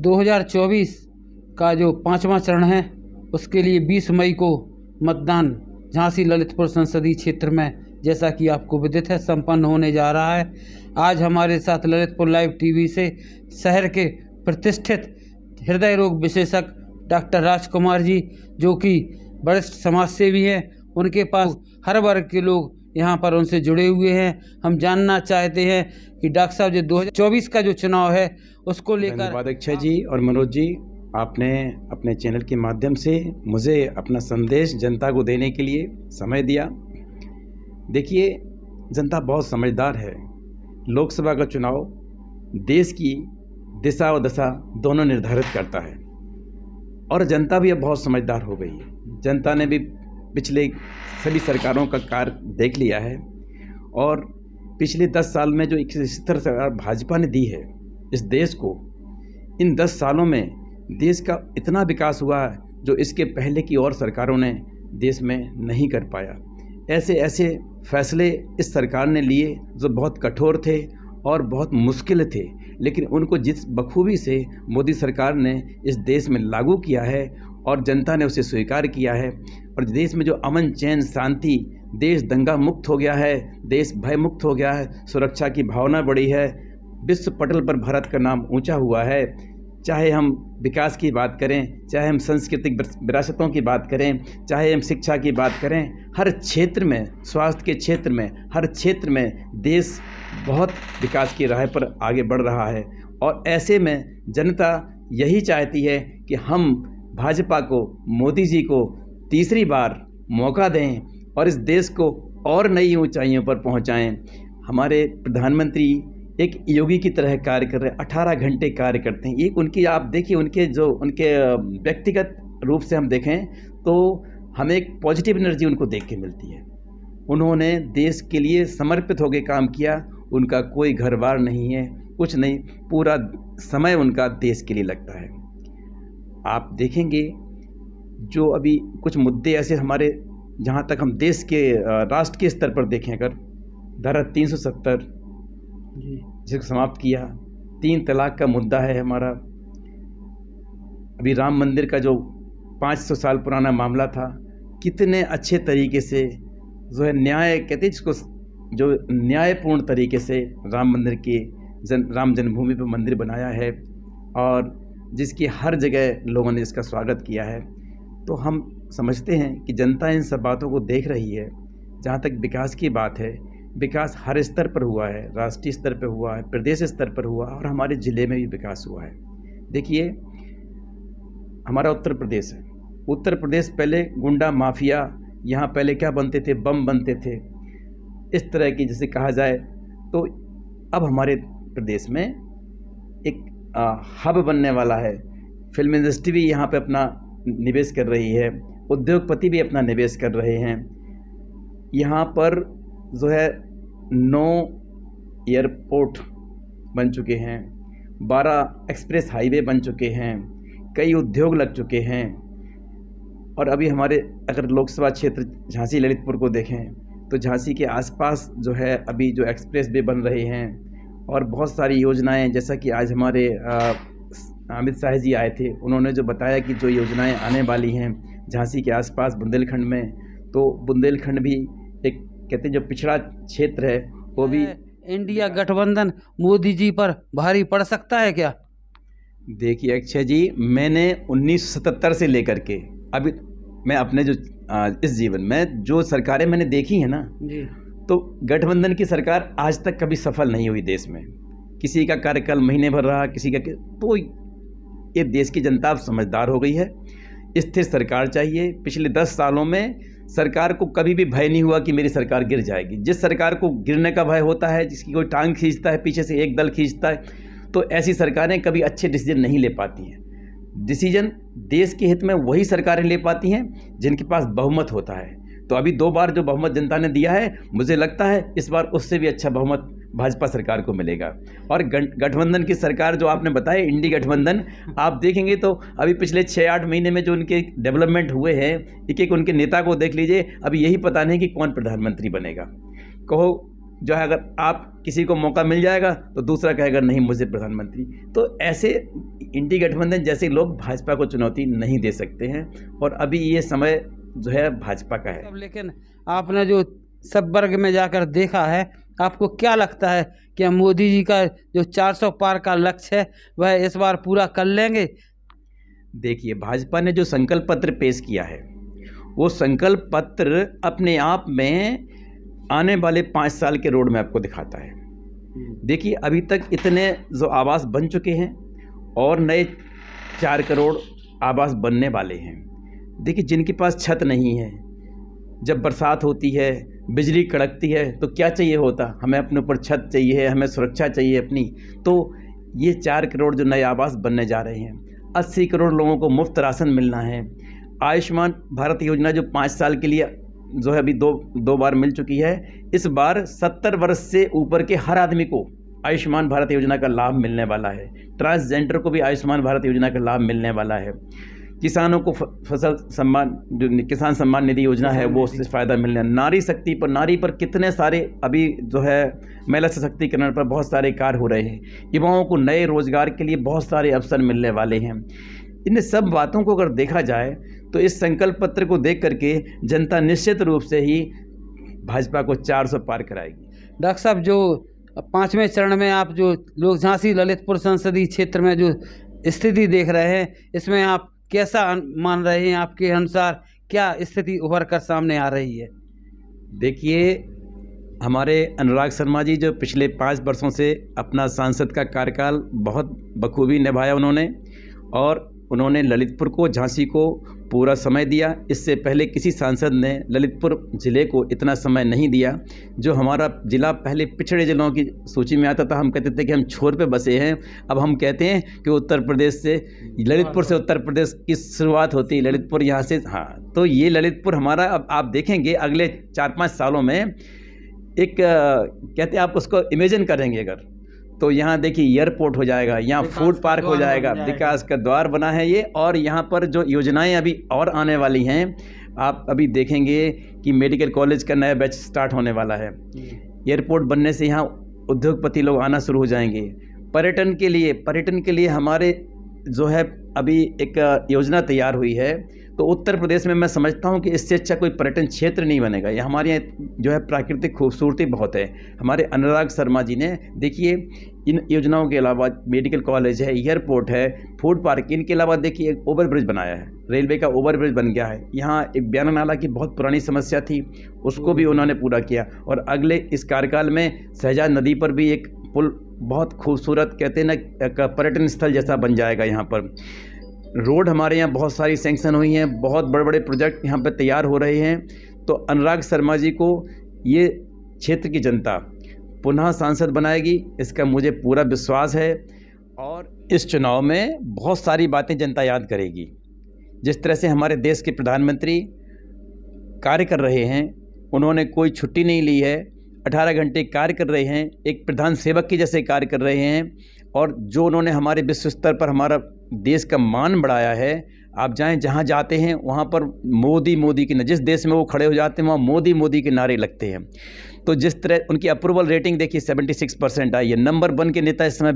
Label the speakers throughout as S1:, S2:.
S1: 2024 का जो 5वां चरण है उसके लिए 20 मई को मतदान झांसी ललितपुर संसदीय क्षेत्र में, जैसा कि आपको विदित है, संपन्न होने जा रहा है। आज हमारे साथ ललितपुर लाइव टीवी से शहर के प्रतिष्ठित हृदय रोग विशेषज्ञ डॉक्टर राजकुमार जी, जो कि वरिष्ठ समाजसेवी हैं, उनके पास हर वर्ग के लोग यहाँ पर उनसे जुड़े हुए हैं। हम जानना चाहते हैं कि डॉक्टर साहब जो 2024 का जो चुनाव है उसको लेकर।
S2: धन्यवाद अक्षय जी और मनोज जी, आपने अपने चैनल के माध्यम से मुझे अपना संदेश जनता को देने के लिए समय दिया। देखिए, जनता बहुत समझदार है। लोकसभा का चुनाव देश की दिशा और दशा दोनों निर्धारित करता है और जनता भी अब बहुत समझदार हो गई है। जनता ने भी पिछले सभी सरकारों का कार्य देख लिया है और पिछले 10 साल में जो 71 सरकार भाजपा ने दी है इस देश को, इन 10 सालों में देश का इतना विकास हुआ है जो इसके पहले की और सरकारों ने देश में नहीं कर पाया। ऐसे ऐसे फैसले इस सरकार ने लिए जो बहुत कठोर थे और बहुत मुश्किल थे, लेकिन उनको जिस बखूबी से मोदी सरकार ने इस देश में लागू किया है और जनता ने उसे स्वीकार किया है और देश में जो अमन चैन शांति, देश दंगा मुक्त हो गया है, देश भय मुक्त हो गया है, सुरक्षा की भावना बढ़ी है, विश्व पटल पर भारत का नाम ऊंचा हुआ है। चाहे हम विकास की बात करें, चाहे हम सांस्कृतिक विरासतों की बात करें, चाहे हम शिक्षा की बात करें, हर क्षेत्र में, स्वास्थ्य के क्षेत्र में, हर क्षेत्र में देश बहुत विकास की राह पर आगे बढ़ रहा है। और ऐसे में जनता यही चाहती है कि हम भाजपा को, मोदी जी को तीसरी बार मौका दें और इस देश को और नई ऊंचाइयों पर पहुंचाएं। हमारे प्रधानमंत्री एक योगी की तरह कार्य कर रहे हैं, 18 घंटे कार्य करते हैं। एक उनकी आप देखिए, उनके व्यक्तिगत रूप से हम देखें तो हमें एक पॉजिटिव एनर्जी उनको देख के मिलती है। उन्होंने देश के लिए समर्पित होकर काम किया। उनका कोई घर बार नहीं है, कुछ नहीं, पूरा समय उनका देश के लिए लगता है। आप देखेंगे जो अभी कुछ मुद्दे ऐसे हमारे, जहाँ तक हम देश के राष्ट्र के स्तर पर देखें, अगर धारा 370 जिसको समाप्त किया, 3 तलाक का मुद्दा है हमारा, अभी राम मंदिर का जो 500 साल पुराना मामला था, कितने अच्छे तरीके से जो है न्याय कहते हैं जिसको, जो न्यायपूर्ण तरीके से राम मंदिर के राम जन्मभूमि पर मंदिर बनाया है और जिसकी हर जगह लोगों ने इसका स्वागत किया है। तो हम समझते हैं कि जनता इन सब बातों को देख रही है। जहाँ तक विकास की बात है, विकास हर स्तर पर हुआ है, राष्ट्रीय स्तर पर हुआ है, प्रदेश स्तर पर हुआ और हमारे ज़िले में भी विकास हुआ है। देखिए, हमारा उत्तर प्रदेश है। उत्तर प्रदेश पहले गुंडा माफिया, यहाँ पहले क्या बनते थे, बम बनते थे, इस तरह की जैसे कहा जाए, तो अब हमारे प्रदेश में एक हब बनने वाला है। फिल्म इंडस्ट्री भी यहाँ पे अपना निवेश कर रही है, उद्योगपति भी अपना निवेश कर रहे हैं। यहाँ पर जो है 9 एयरपोर्ट बन चुके हैं, 12 एक्सप्रेस हाईवे बन चुके हैं, कई उद्योग लग चुके हैं। और अभी हमारे अगर लोकसभा क्षेत्र झांसी ललितपुर को देखें तो झांसी के आसपास जो है अभी जो एक्सप्रेस वे बन रहे हैं और बहुत सारी योजनाएं, जैसा कि आज हमारे अमित शाह जी आए थे, उन्होंने जो बताया कि जो योजनाएं आने वाली हैं झांसी के आसपास बुंदेलखंड में, तो बुंदेलखंड भी एक कहते हैं जो पिछड़ा क्षेत्र है वो भी।
S1: इंडिया गठबंधन मोदी जी पर भारी पड़ सकता है क्या?
S2: देखिए अक्षय जी, मैंने 1977 से लेकर के अभी मैं अपने जो इस जीवन में जो सरकारें मैंने देखी हैं ना जी, तो गठबंधन की सरकार आज तक कभी सफल नहीं हुई देश में। किसी का कार्यकाल महीने भर रहा, किसी का, तो ये देश की जनता अब समझदार हो गई है। स्थिर सरकार चाहिए। पिछले 10 सालों में सरकार को कभी भी भय नहीं हुआ कि मेरी सरकार गिर जाएगी। जिस सरकार को गिरने का भय होता है, जिसकी कोई टांग खींचता है, पीछे से एक दल खींचता है, तो ऐसी सरकारें कभी अच्छे डिसीजन नहीं ले पाती हैं। डिसीजन देश के हित में वही सरकारें ले पाती हैं जिनके पास बहुमत होता है। तो अभी 2 बार जो बहुमत जनता ने दिया है, मुझे लगता है इस बार उससे भी अच्छा बहुमत भाजपा सरकार को मिलेगा। और गठबंधन की सरकार जो आपने बताया, इंडी गठबंधन, आप देखेंगे तो अभी पिछले 6-8 महीने में जो उनके डेवलपमेंट हुए हैं, एक एक उनके नेता को देख लीजिए, अभी यही पता नहीं कि कौन प्रधानमंत्री बनेगा। कहो जो है, अगर आप किसी को मौका मिल जाएगा तो दूसरा कहेगा नहीं मुझे प्रधानमंत्री। तो ऐसे इंडी गठबंधन जैसे लोग भाजपा को चुनौती नहीं दे सकते हैं, और अभी ये समय जो है भाजपा का है।
S1: लेकिन आपने जो सब वर्ग में जाकर देखा है, आपको क्या लगता है कि मोदी जी का जो 400 पार का लक्ष्य है वह इस बार पूरा कर लेंगे?
S2: देखिए, भाजपा ने जो संकल्प पत्र पेश किया है, वो संकल्प पत्र अपने आप में आने वाले 5 साल के रोड मैप को दिखाता है। देखिए, अभी तक इतने जो आवास बन चुके हैं और नए 4 करोड़ आवास बनने वाले हैं। देखिए, जिनके पास छत नहीं है, जब बरसात होती है, बिजली कड़कती है, तो क्या चाहिए होता, हमें अपने ऊपर छत चाहिए, हमें सुरक्षा चाहिए अपनी। तो ये 4 करोड़ जो नए आवास बनने जा रहे हैं, 80 करोड़ लोगों को मुफ्त राशन मिलना है। आयुष्मान भारत योजना जो 5 साल के लिए जो है अभी दो बार मिल चुकी है, इस बार 70 वर्ष से ऊपर के हर आदमी को आयुष्मान भारत योजना का लाभ मिलने वाला है। ट्रांसजेंडर को भी आयुष्मान भारत योजना का लाभ मिलने वाला है। किसानों को फसल सम्मान, जो किसान सम्मान निधि योजना है, वो उससे फ़ायदा मिलने। नारी शक्ति पर, नारी पर कितने सारे अभी जो है महिला सशक्तिकरण पर बहुत सारे कार्य हो रहे हैं। युवाओं को नए रोजगार के लिए बहुत सारे अवसर मिलने वाले हैं। इन सब बातों को अगर देखा जाए तो इस संकल्प पत्र को देख करके जनता निश्चित रूप से ही भाजपा को 400 पार कराएगी।
S1: डॉक्टर साहब, जो 5वें चरण में आप जो लोग झांसी ललितपुर संसदीय क्षेत्र में जो स्थिति देख रहे हैं, इसमें आप कैसा मान रहे हैं? आपके अनुसार क्या स्थिति उभर कर सामने आ रही है?
S2: देखिए, हमारे अनुराग शर्मा जी जो पिछले 5 वर्षों से अपना सांसद का कार्यकाल बहुत बखूबी निभाया उन्होंने, और उन्होंने ललितपुर को, झांसी को पूरा समय दिया। इससे पहले किसी सांसद ने ललितपुर ज़िले को इतना समय नहीं दिया। जो हमारा ज़िला पहले पिछड़े ज़िलों की सूची में आता था, हम कहते थे कि हम छोर पे बसे हैं। अब हम कहते हैं कि उत्तर प्रदेश से, ललितपुर से उत्तर प्रदेश की शुरुआत होती है, ललितपुर यहाँ से। हाँ, तो ये ललितपुर हमारा, अब आप देखेंगे अगले 4-5 सालों में एक कहते हैं, आप उसको इमेजिन करेंगे अगर, तो यहाँ देखिए एयरपोर्ट हो जाएगा, यहाँ फूड पार्क हो जाएगा, विकास का द्वार बना है ये। और यहाँ पर जो योजनाएं अभी और आने वाली हैं, आप अभी देखेंगे कि मेडिकल कॉलेज का नया बैच स्टार्ट होने वाला है। एयरपोर्ट बनने से यहाँ उद्योगपति लोग आना शुरू हो जाएंगे। पर्यटन के लिए हमारे जो है अभी एक योजना तैयार हुई है। तो उत्तर प्रदेश में मैं समझता हूँ कि इससे अच्छा कोई पर्यटन क्षेत्र नहीं बनेगा। ये हमारे यहाँ जो है प्राकृतिक खूबसूरती बहुत है। हमारे अनुराग शर्मा जी ने, देखिए, इन योजनाओं के अलावा मेडिकल कॉलेज है, एयरपोर्ट है, फूड पार्क, इनके अलावा देखिए एक ओवर ब्रिज बनाया है, रेलवे का ओवर ब्रिज बन गया है। यहाँ एक बयाना नाला की बहुत पुरानी समस्या थी, उसको भी उन्होंने पूरा किया। और अगले इस कार्यकाल में शहजाद नदी पर भी एक पुल बहुत खूबसूरत, कहते हैं ना, पर्यटन स्थल जैसा बन जाएगा। यहाँ पर रोड हमारे यहाँ बहुत सारी सैंक्शन हुई हैं, बहुत बड़े बड़े प्रोजेक्ट यहाँ पर तैयार हो रहे हैं। तो अनुराग शर्मा जी को ये क्षेत्र की जनता पुनः सांसद बनाएगी, इसका मुझे पूरा विश्वास है। और इस चुनाव में बहुत सारी बातें जनता याद करेगी। जिस तरह से हमारे देश के प्रधानमंत्री कार्य कर रहे हैं, उन्होंने कोई छुट्टी नहीं ली है, 18 घंटे कार्य कर रहे हैं, एक प्रधान सेवक की जैसे कार्य कर रहे हैं। और जो उन्होंने हमारे विश्व स्तर पर हमारा देश का मान बढ़ाया है, आप जाएं, जहां जाते हैं वहां पर मोदी मोदी के, जिस देश में वो खड़े हो जाते हैं वहाँ मोदी मोदी के नारे लगते हैं। तो जिस तरह उनकी अप्रूवल रेटिंग देखिए 76% आई है, नंबर 1 के नेता इस समय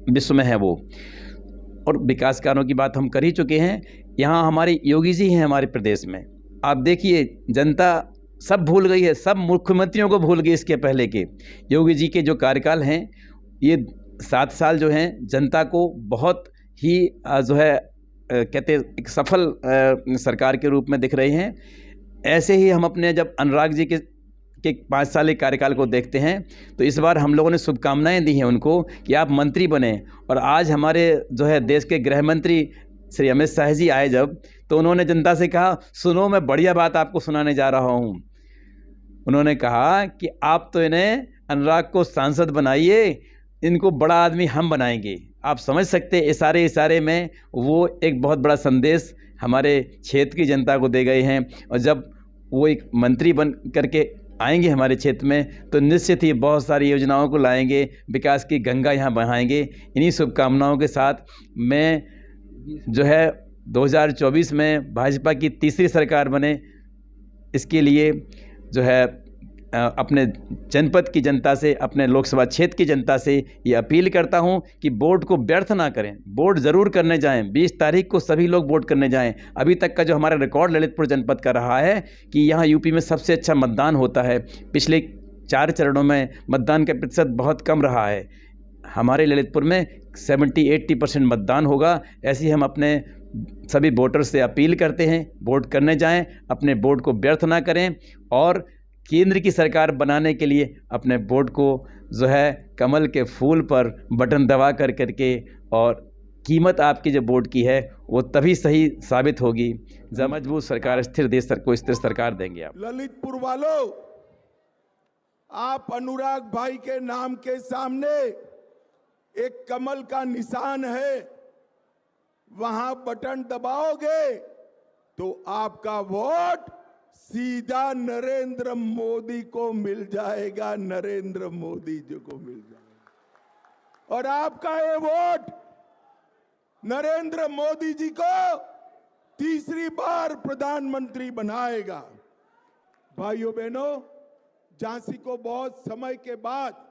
S2: विश्व में है वो। और विकास कार्यों की बात हम कर ही चुके हैं। यहाँ हमारे योगी जी हैं हमारे प्रदेश में, आप देखिए जनता सब भूल गई है, सब मुख्यमंत्रियों को भूल गई इसके पहले के। योगी जी के जो कार्यकाल हैं, ये 7 साल जो हैं जनता को बहुत ही जो है कहते एक सफल सरकार के रूप में दिख रहे हैं। ऐसे ही हम अपने जब अनुराग जी के 5 साल के कार्यकाल को देखते हैं, तो इस बार हम लोगों ने शुभकामनाएं दी हैं उनको कि आप मंत्री बने। और आज हमारे जो है देश के गृह मंत्री श्री अमित शाह जी आए जब, तो उन्होंने जनता से कहा, सुनो मैं बढ़िया बात आपको सुनाने जा रहा हूँ। उन्होंने कहा कि आप तो इन्हें, अनुराग को सांसद बनाइए, इनको बड़ा आदमी हम बनाएंगे। आप समझ सकते हैं इशारे में वो एक बहुत बड़ा संदेश हमारे क्षेत्र की जनता को दे गए हैं। और जब वो एक मंत्री बन करके आएंगे हमारे क्षेत्र में, तो निश्चित ही बहुत सारी योजनाओं को लाएंगे, विकास की गंगा यहाँ बहाएंगे। इन्हीं शुभकामनाओं के साथ मैं जो है 2024 में भाजपा की तीसरी सरकार बने, इसके लिए जो है अपने जनपद की जनता से, अपने लोकसभा क्षेत्र की जनता से ये अपील करता हूं कि वोट को व्यर्थ ना करें। वोट ज़रूर करने जाएं। 20 तारीख को सभी लोग वोट करने जाएं। अभी तक का जो हमारा रिकॉर्ड ललितपुर जनपद का रहा है कि यहाँ यूपी में सबसे अच्छा मतदान होता है। पिछले 4 चरणों में मतदान का प्रतिशत बहुत कम रहा है। हमारे ललितपुर में 70-80% मतदान होगा। ऐसे ही हम अपने सभी वोटर्स से अपील करते हैं, वोट करने जाएं, अपने वोट को व्यर्थ ना करें और केंद्र की सरकार बनाने के लिए अपने वोट को जो है कमल के फूल पर बटन दबा करके और कीमत आपकी जो वोट की है वो तभी सही साबित होगी जब मजबूत सरकार, स्थिर देश को स्थिर सरकार देंगे आप।
S3: ललितपुर वालों, आप अनुराग भाई के नाम के सामने एक कमल का निशान है, वहां बटन दबाओगे तो आपका वोट सीधा नरेंद्र मोदी को मिल जाएगा, नरेंद्र मोदी जी को मिल जाएगा। और आपका ये वोट नरेंद्र मोदी जी को तीसरी बार प्रधानमंत्री बनाएगा। भाइयों बहनों, झांसी को बहुत समय के बाद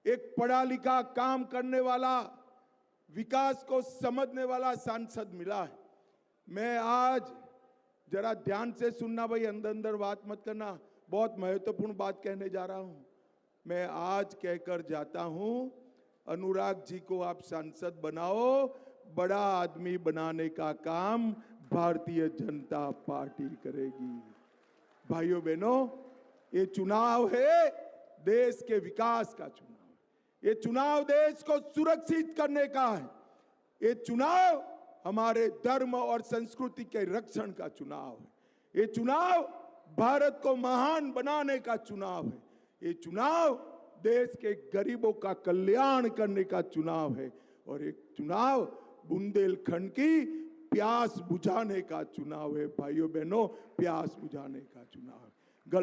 S3: एक पढ़ा लिखा, काम करने वाला, विकास को समझने वाला सांसद मिला है। मैं आज जरा ध्यान से सुनना भाई, अंदर अंदर बात मत करना, बहुत महत्वपूर्ण बात कहने जा रहा हूं। मैं आज कहकर जाता हूं, अनुराग जी को आप सांसद बनाओ, बड़ा आदमी बनाने का काम भारतीय जनता पार्टी करेगी। भाइयों बहनों, ये चुनाव है देश के विकास का चुनाव। ये चुनाव देश को सुरक्षित करने का है। ये चुनाव हमारे धर्म और संस्कृति के रक्षण का चुनाव है। ये चुनाव भारत को महान बनाने का चुनाव है। ये चुनाव देश के गरीबों का कल्याण करने का चुनाव है। और एक चुनाव बुंदेलखंड की प्यास बुझाने का चुनाव है। भाइयों बहनों, प्यास बुझाने का चुनाव है। गलत